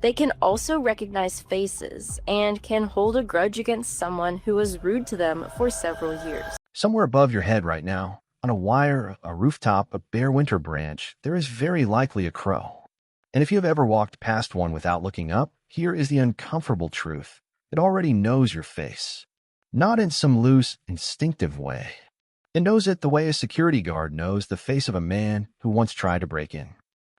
They can also recognize faces and can hold a grudge against someone who was rude to them for several years. Somewhere above your head right now, on a wire, a rooftop, a bare winter branch, there is very likely a crow. And if you have ever walked past one without looking up, here is the uncomfortable truth. It already knows your face. Not in some loose, instinctive way. It knows it the way a security guard knows the face of a man who once tried to break in.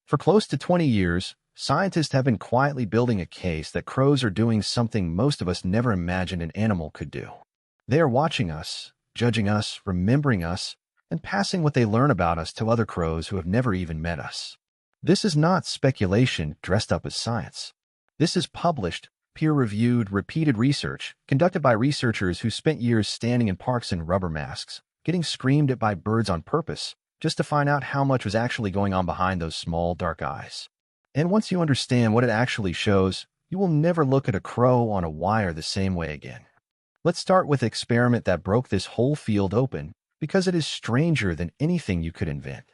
For close to 20 years, scientists have been quietly building a case that crows are doing something most of us never imagined an animal could do. They are watching us, judging us, remembering us, and passing what they learn about us to other crows who have never even met us. This is not speculation dressed up as science. This is published, peer-reviewed, repeated research conducted by researchers who spent years standing in parks in rubber masks, getting screamed at by birds on purpose, just to find out how much was actually going on behind those small, dark eyes. And once you understand what it actually shows, you will never look at a crow on a wire the same way again. Let's start with the experiment that broke this whole field open, because it is stranger than anything you could invent.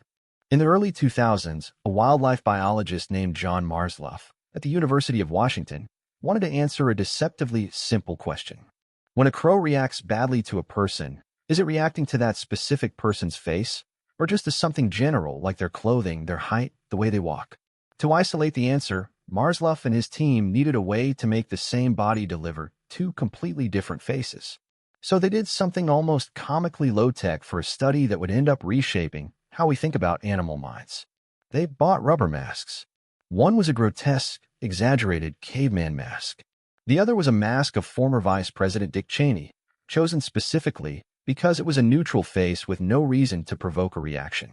In the early 2000s, a wildlife biologist named John Marsluff at the University of Washington wanted to answer a deceptively simple question. When a crow reacts badly to a person, is it reacting to that specific person's face, or just to something general like their clothing, their height, the way they walk? To isolate the answer, Marsluff and his team needed a way to make the same body deliver two completely different faces. So they did something almost comically low-tech for a study that would end up reshaping how we think about animal minds. They bought rubber masks. One was a grotesque, exaggerated caveman mask. The other was a mask of former Vice President Dick Cheney, chosen specifically because it was a neutral face with no reason to provoke a reaction.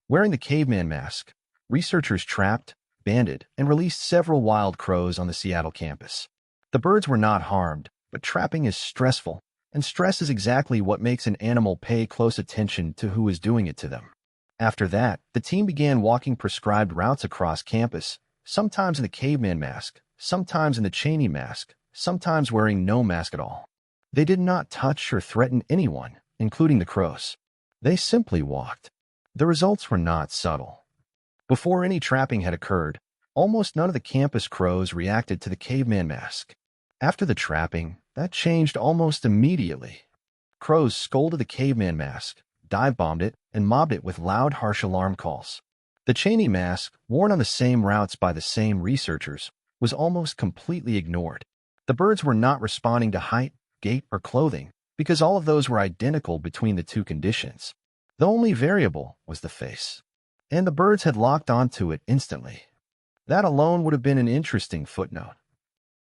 Wearing the caveman mask, researchers trapped, banded, and released several wild crows on the Seattle campus. The birds were not harmed, but trapping is stressful, and stress is exactly what makes an animal pay close attention to who is doing it to them. After that, the team began walking prescribed routes across campus, sometimes in the caveman mask, sometimes in the Cheney mask, sometimes wearing no mask at all. They did not touch or threaten anyone, including the crows. They simply walked. The results were not subtle. Before any trapping had occurred, almost none of the campus crows reacted to the caveman mask. After the trapping, that changed almost immediately. Crows scolded the caveman mask, dive-bombed it, and mobbed it with loud, harsh alarm calls. The Cheney mask, worn on the same routes by the same researchers, was almost completely ignored. The birds were not responding to height, gait, or clothing, because all of those were identical between the two conditions. The only variable was the face. And the birds had locked onto it instantly. That alone would have been an interesting footnote.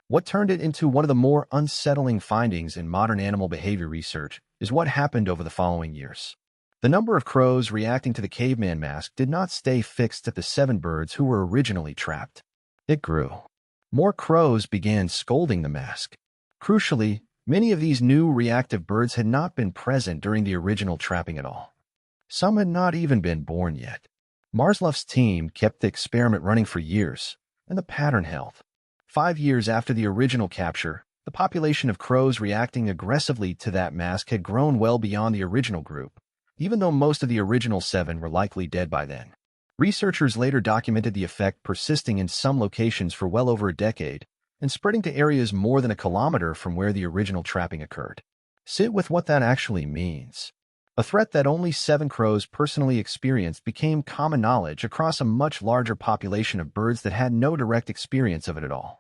What turned it into one of the more unsettling findings in modern animal behavior research is what happened over the following years. The number of crows reacting to the caveman mask did not stay fixed at the 7 birds who were originally trapped. It grew. More crows began scolding the mask. Crucially, many of these new reactive birds had not been present during the original trapping at all. Some had not even been born yet. Marsluff's team kept the experiment running for years, and the pattern held. 5 years after the original capture, the population of crows reacting aggressively to that mask had grown well beyond the original group, even though most of the original 7 were likely dead by then. Researchers later documented the effect persisting in some locations for well over a decade and spreading to areas more than a kilometer from where the original trapping occurred. Sit with what that actually means. A threat that only 7 crows personally experienced became common knowledge across a much larger population of birds that had no direct experience of it at all.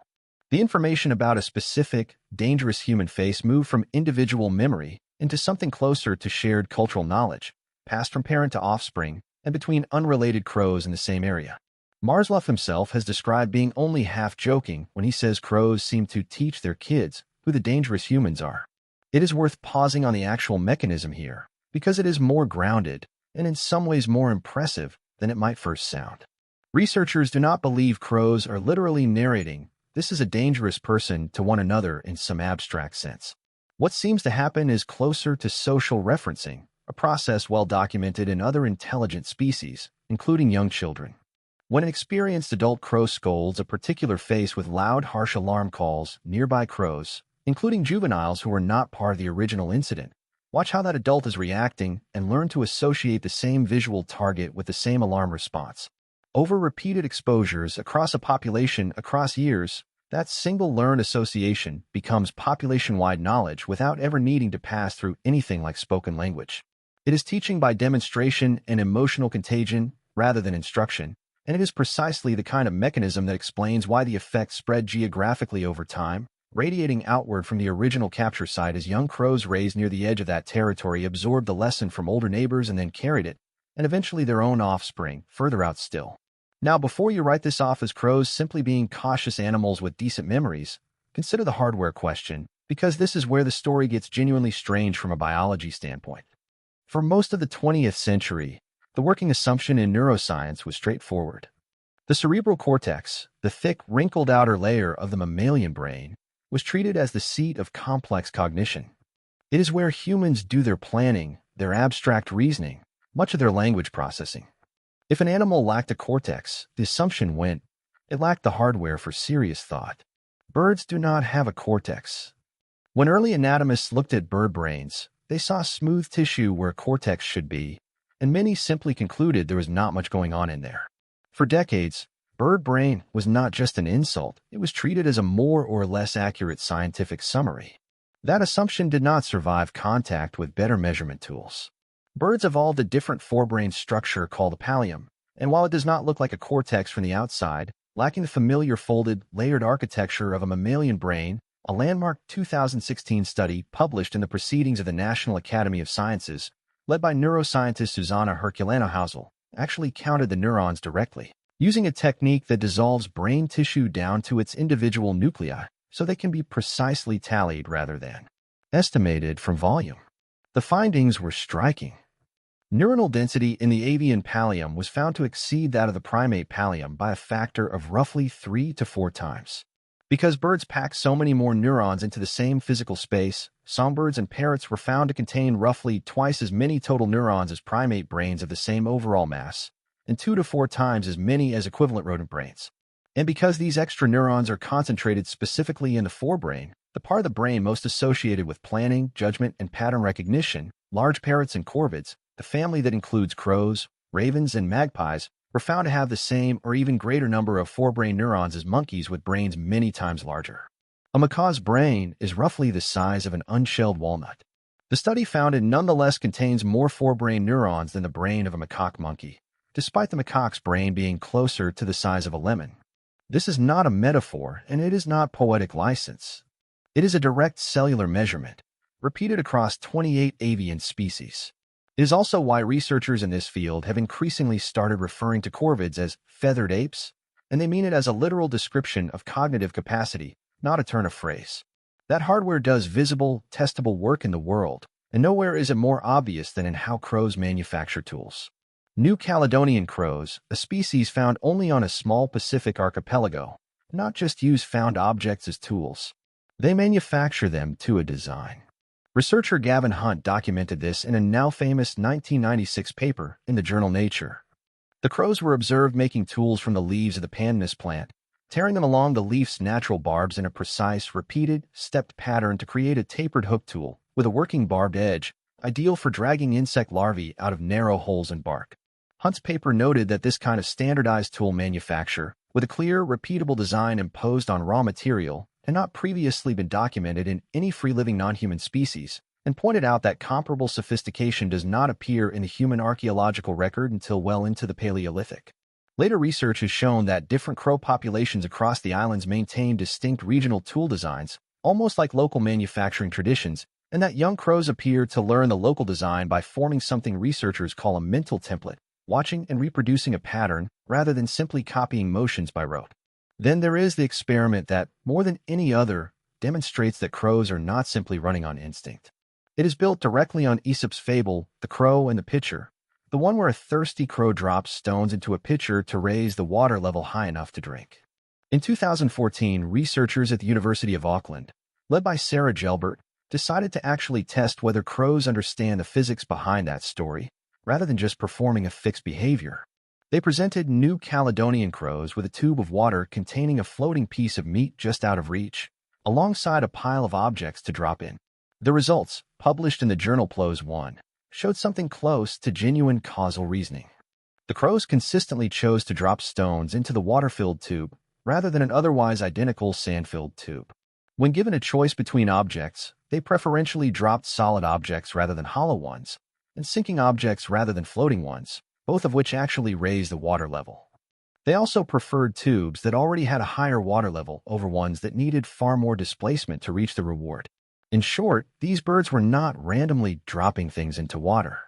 The information about a specific, dangerous human face moved from individual memory into something closer to shared cultural knowledge, passed from parent to offspring, and between unrelated crows in the same area. Marsluff himself has described being only half joking when he says crows seem to teach their kids who the dangerous humans are. It is worth pausing on the actual mechanism here, because it is more grounded and in some ways more impressive than it might first sound. Researchers do not believe crows are literally narrating "this is a dangerous person" to one another in some abstract sense. What seems to happen is closer to social referencing, a process well documented in other intelligent species, including young children. When an experienced adult crow scolds a particular face with loud, harsh alarm calls, nearby crows, including juveniles who are not part of the original incident, watch how that adult is reacting and learn to associate the same visual target with the same alarm response. Over repeated exposures across a population across years, That single learned association becomes population-wide knowledge without ever needing to pass through anything like spoken language. It is teaching by demonstration and emotional contagion rather than instruction, and it is precisely the kind of mechanism that explains why the effect spread geographically over time, radiating outward from the original capture site as young crows raised near the edge of that territory absorbed the lesson from older neighbors and then carried it, and eventually their own offspring, further out still. Now, before you write this off as crows simply being cautious animals with decent memories, consider the hardware question, because this is where the story gets genuinely strange from a biology standpoint. For most of the 20th century, the working assumption in neuroscience was straightforward. The cerebral cortex, the thick, wrinkled outer layer of the mammalian brain, was treated as the seat of complex cognition. It is where humans do their planning, their abstract reasoning, much of their language processing. If an animal lacked a cortex, the assumption went, it lacked the hardware for serious thought. Birds do not have a cortex. When early anatomists looked at bird brains, they saw smooth tissue where a cortex should be, and many simply concluded there was not much going on in there. For decades, bird brain was not just an insult, it was treated as a more or less accurate scientific summary. That assumption did not survive contact with better measurement tools. Birds evolved a different forebrain structure called a pallium, and while it does not look like a cortex from the outside, lacking the familiar folded, layered architecture of a mammalian brain, a landmark 2016 study published in the Proceedings of the National Academy of Sciences, led by neuroscientist Susanna Herculano-Hausel, actually counted the neurons directly, using a technique that dissolves brain tissue down to its individual nuclei so they can be precisely tallied rather than estimated from volume. The findings were striking. Neuronal density in the avian pallium was found to exceed that of the primate pallium by a factor of roughly 3 to 4 times. Because birds pack so many more neurons into the same physical space, songbirds and parrots were found to contain roughly twice as many total neurons as primate brains of the same overall mass, and 2 to 4 times as many as equivalent rodent brains. And because these extra neurons are concentrated specifically in the forebrain, the part of the brain most associated with planning, judgment, and pattern recognition, large parrots and corvids, the family that includes crows, ravens, and magpies, were found to have the same or even greater number of forebrain neurons as monkeys with brains many times larger. A macaw's brain is roughly the size of an unshelled walnut. The study found it nonetheless contains more forebrain neurons than the brain of a macaque monkey, despite the macaque's brain being closer to the size of a lemon. This is not a metaphor, and it is not poetic license. It is a direct cellular measurement, repeated across 28 avian species. It is also why researchers in this field have increasingly started referring to corvids as feathered apes, and they mean it as a literal description of cognitive capacity, not a turn of phrase. That hardware does visible, testable work in the world, and nowhere is it more obvious than in how crows manufacture tools. New Caledonian crows, a species found only on a small Pacific archipelago, not just use found objects as tools. They manufacture them to a design. Researcher Gavin Hunt documented this in a now-famous 1996 paper in the journal Nature. The crows were observed making tools from the leaves of the pandanus plant, tearing them along the leaf's natural barbs in a precise, repeated, stepped pattern to create a tapered hook tool with a working barbed edge, ideal for dragging insect larvae out of narrow holes in bark. Hunt's paper noted that this kind of standardized tool manufacture, with a clear, repeatable design imposed on raw material, had not previously been documented in any free-living non-human species, and pointed out that comparable sophistication does not appear in the human archaeological record until well into the Paleolithic. Later research has shown that different crow populations across the islands maintain distinct regional tool designs, almost like local manufacturing traditions, and that young crows appear to learn the local design by forming something researchers call a mental template, watching and reproducing a pattern rather than simply copying motions by rote. Then there is the experiment that, more than any other, demonstrates that crows are not simply running on instinct. It is built directly on Aesop's fable, The Crow and the Pitcher, the one where a thirsty crow drops stones into a pitcher to raise the water level high enough to drink. In 2014, researchers at the University of Auckland, led by Sarah Gelbert, decided to actually test whether crows understand the physics behind that story, rather than just performing a fixed behavior. They presented New Caledonian crows with a tube of water containing a floating piece of meat just out of reach, alongside a pile of objects to drop in. The results, published in the journal PLOS One, showed something close to genuine causal reasoning. The crows consistently chose to drop stones into the water-filled tube, rather than an otherwise identical sand-filled tube. When given a choice between objects, they preferentially dropped solid objects rather than hollow ones, and sinking objects rather than floating ones, both of which actually raise the water level. They also preferred tubes that already had a higher water level over ones that needed far more displacement to reach the reward. In short, these birds were not randomly dropping things into water.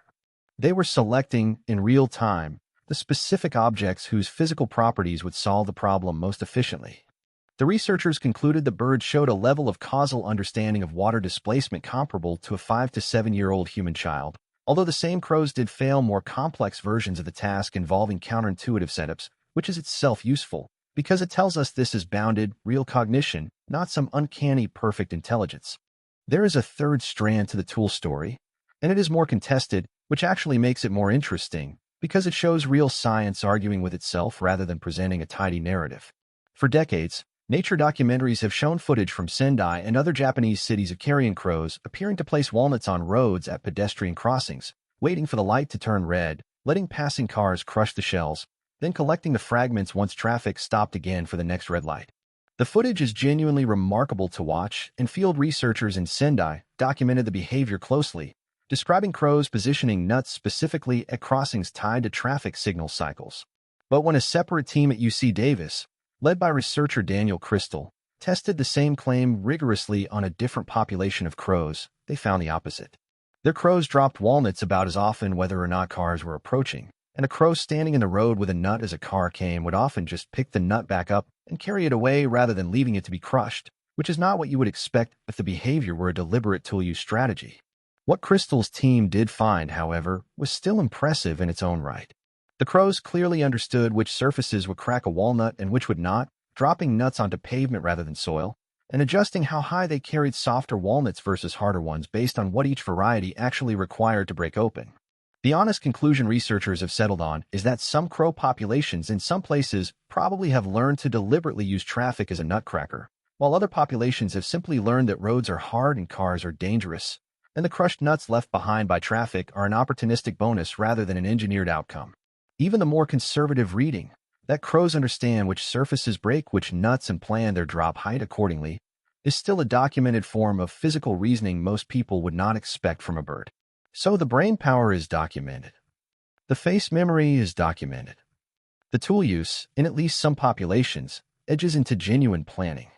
They were selecting, in real time, the specific objects whose physical properties would solve the problem most efficiently. The researchers concluded the birds showed a level of causal understanding of water displacement comparable to a 5 to 7-year-old human child, although the same crows did fail more complex versions of the task involving counterintuitive setups, which is itself useful, because it tells us this is bounded, real cognition, not some uncanny perfect intelligence. There is a third strand to the tool story, and it is more contested, which actually makes it more interesting, because it shows real science arguing with itself rather than presenting a tidy narrative. For decades, nature documentaries have shown footage from Sendai and other Japanese cities of carrion crows appearing to place walnuts on roads at pedestrian crossings, waiting for the light to turn red, letting passing cars crush the shells, then collecting the fragments once traffic stopped again for the next red light. The footage is genuinely remarkable to watch, and field researchers in Sendai documented the behavior closely, describing crows positioning nuts specifically at crossings tied to traffic signal cycles. But when a separate team at UC Davis, led by researcher Daniel Crystal, tested the same claim rigorously on a different population of crows, they found the opposite. Their crows dropped walnuts about as often whether or not cars were approaching, and a crow standing in the road with a nut as a car came would often just pick the nut back up and carry it away rather than leaving it to be crushed, which is not what you would expect if the behavior were a deliberate tool-use strategy. What Crystal's team did find, however, was still impressive in its own right. The crows clearly understood which surfaces would crack a walnut and which would not, dropping nuts onto pavement rather than soil, and adjusting how high they carried softer walnuts versus harder ones based on what each variety actually required to break open. The honest conclusion researchers have settled on is that some crow populations in some places probably have learned to deliberately use traffic as a nutcracker, while other populations have simply learned that roads are hard and cars are dangerous, and the crushed nuts left behind by traffic are an opportunistic bonus rather than an engineered outcome. Even the more conservative reading, that crows understand which surfaces break which nuts and plan their drop height accordingly, is still a documented form of physical reasoning most people would not expect from a bird. So the brain power is documented. The face memory is documented. The tool use, in at least some populations, edges into genuine planning.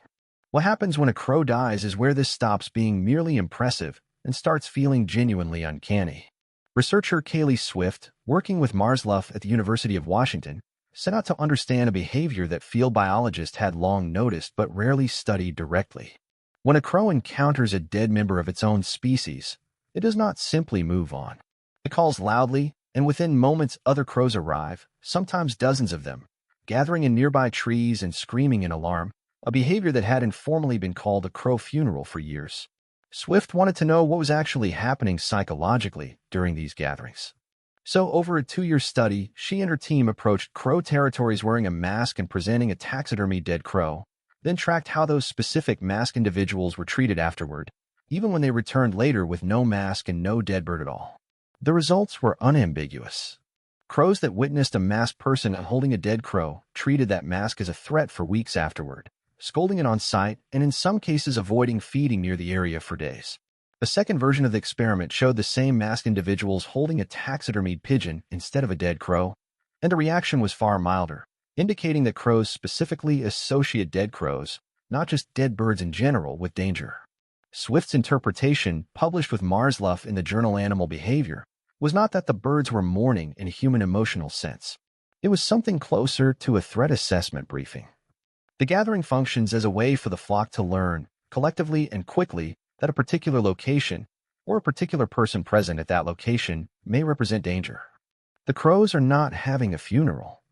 What happens when a crow dies is where this stops being merely impressive and starts feeling genuinely uncanny. Researcher Kaylee Swift, working with Marsluff at the University of Washington, set out to understand a behavior that field biologists had long noticed but rarely studied directly. When a crow encounters a dead member of its own species, it does not simply move on. It calls loudly, and within moments other crows arrive, sometimes dozens of them, gathering in nearby trees and screaming in alarm, a behavior that had informally been called a crow funeral for years. Swift wanted to know what was actually happening psychologically during these gatherings. So over a 2-year study, she and her team approached crow territories wearing a mask and presenting a taxidermy dead crow, then tracked how those specific masked individuals were treated afterward, even when they returned later with no mask and no dead bird at all. The results were unambiguous. Crows that witnessed a masked person holding a dead crow treated that mask as a threat for weeks afterward, scolding it on sight and in some cases avoiding feeding near the area for days. A second version of the experiment showed the same masked individuals holding a taxidermied pigeon instead of a dead crow, and the reaction was far milder, indicating that crows specifically associate dead crows, not just dead birds in general, with danger. Swift's interpretation, published with Marsluff in the journal Animal Behavior, was not that the birds were mourning in a human emotional sense. It was something closer to a threat assessment briefing. The gathering functions as a way for the flock to learn, collectively and quickly, that a particular location, or a particular person present at that location, may represent danger. The crows are not having a funeral.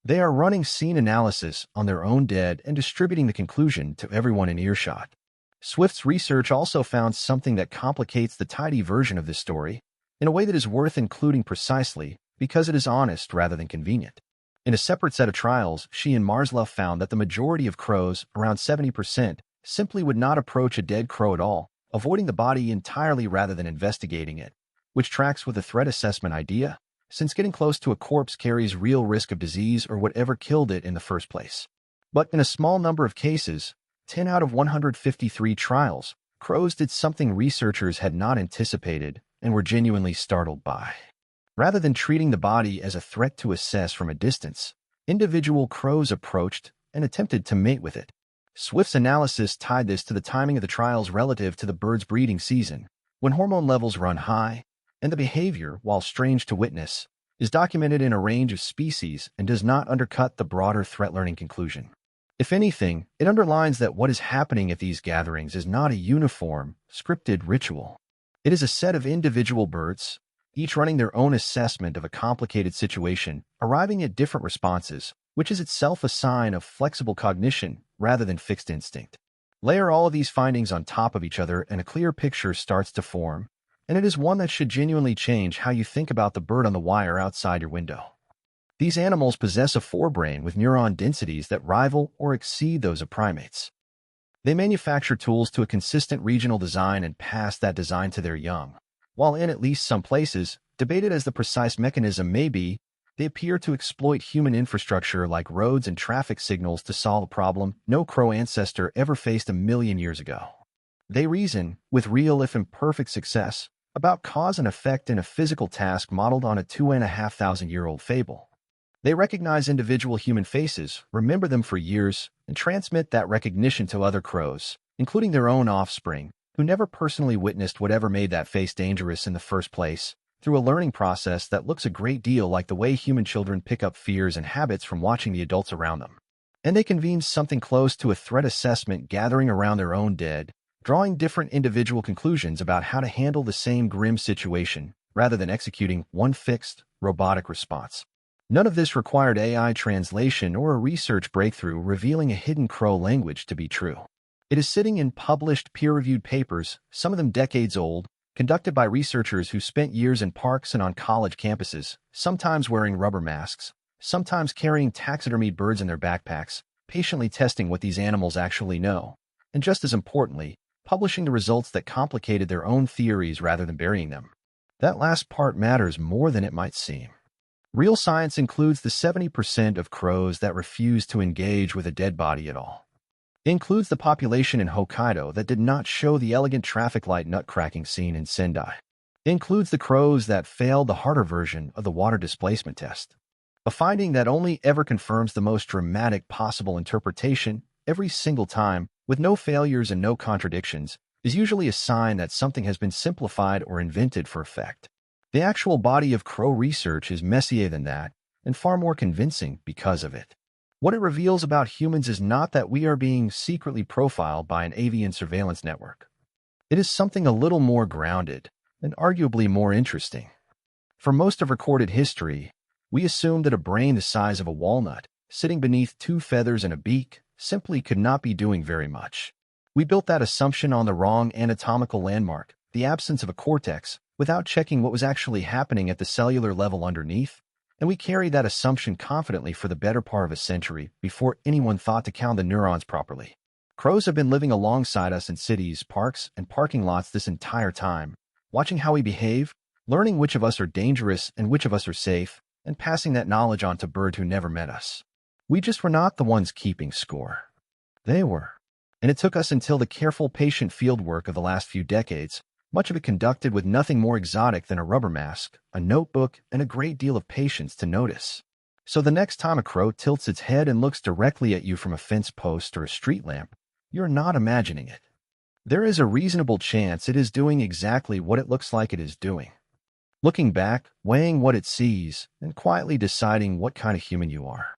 They are running scene analysis on their own dead and distributing the conclusion to everyone in earshot. Swift's research also found something that complicates the tidy version of this story in a way that is worth including precisely because it is honest rather than convenient. In a separate set of trials, she and Marsluff found that the majority of crows, around 70%, simply would not approach a dead crow at all, avoiding the body entirely rather than investigating it, which tracks with the threat assessment idea, since getting close to a corpse carries real risk of disease or whatever killed it in the first place. But in a small number of cases, 10 out of 153 trials, crows did something researchers had not anticipated and were genuinely startled by. Rather than treating the body as a threat to assess from a distance, individual crows approached and attempted to mate with it. Swift's analysis tied this to the timing of the trials relative to the bird's breeding season, when hormone levels run high, and the behavior, while strange to witness, is documented in a range of species and does not undercut the broader threat-learning conclusion. If anything, it underlines that what is happening at these gatherings is not a uniform, scripted ritual. It is a set of individual birds, each running their own assessment of a complicated situation, arriving at different responses, which is itself a sign of flexible cognition rather than fixed instinct. Layer all of these findings on top of each other and a clear picture starts to form, and it is one that should genuinely change how you think about the bird on the wire outside your window. These animals possess a forebrain with neuron densities that rival or exceed those of primates. They manufacture tools to a consistent regional design and pass that design to their young. While in at least some places, debated as the precise mechanism may be, they appear to exploit human infrastructure like roads and traffic signals to solve a problem no crow ancestor ever faced a million years ago. They reason, with real if imperfect success, about cause and effect in a physical task modeled on a 2,500-year-old fable. They recognize individual human faces, remember them for years, and transmit that recognition to other crows, including their own offspring, who never personally witnessed whatever made that face dangerous in the first place, through a learning process that looks a great deal like the way human children pick up fears and habits from watching the adults around them. And they convene something close to a threat assessment gathering around their own dead, drawing different individual conclusions about how to handle the same grim situation, rather than executing one fixed, robotic response. None of this required AI translation or a research breakthrough revealing a hidden crow language to be true. It is sitting in published, peer-reviewed papers, some of them decades old, conducted by researchers who spent years in parks and on college campuses, sometimes wearing rubber masks, sometimes carrying taxidermied birds in their backpacks, patiently testing what these animals actually know, and just as importantly, publishing the results that complicated their own theories rather than burying them. That last part matters more than it might seem. Real science includes the 70% of crows that refuse to engage with a dead body at all. It includes the population in Hokkaido that did not show the elegant traffic light nut-cracking scene in Sendai. It includes the crows that failed the harder version of the water displacement test. A finding that only ever confirms the most dramatic possible interpretation every single time, with no failures and no contradictions, is usually a sign that something has been simplified or invented for effect. The actual body of crow research is messier than that, and far more convincing because of it. What it reveals about humans is not that we are being secretly profiled by an avian surveillance network. It is something a little more grounded, and arguably more interesting. For most of recorded history, we assumed that a brain the size of a walnut, sitting beneath 2 feathers and a beak, simply could not be doing very much. We built that assumption on the wrong anatomical landmark, the absence of a cortex, without checking what was actually happening at the cellular level underneath, and we carried that assumption confidently for the better part of a century before anyone thought to count the neurons properly. Crows have been living alongside us in cities, parks, and parking lots this entire time, watching how we behave, learning which of us are dangerous and which of us are safe, and passing that knowledge on to birds who never met us. We just were not the ones keeping score. They were. And it took us until the careful, patient fieldwork of the last few decades, much of it conducted with nothing more exotic than a rubber mask, a notebook, and a great deal of patience to notice. So the next time a crow tilts its head and looks directly at you from a fence post or a street lamp, you're not imagining it. There is a reasonable chance it is doing exactly what it looks like it is doing. Looking back, weighing what it sees, and quietly deciding what kind of human you are.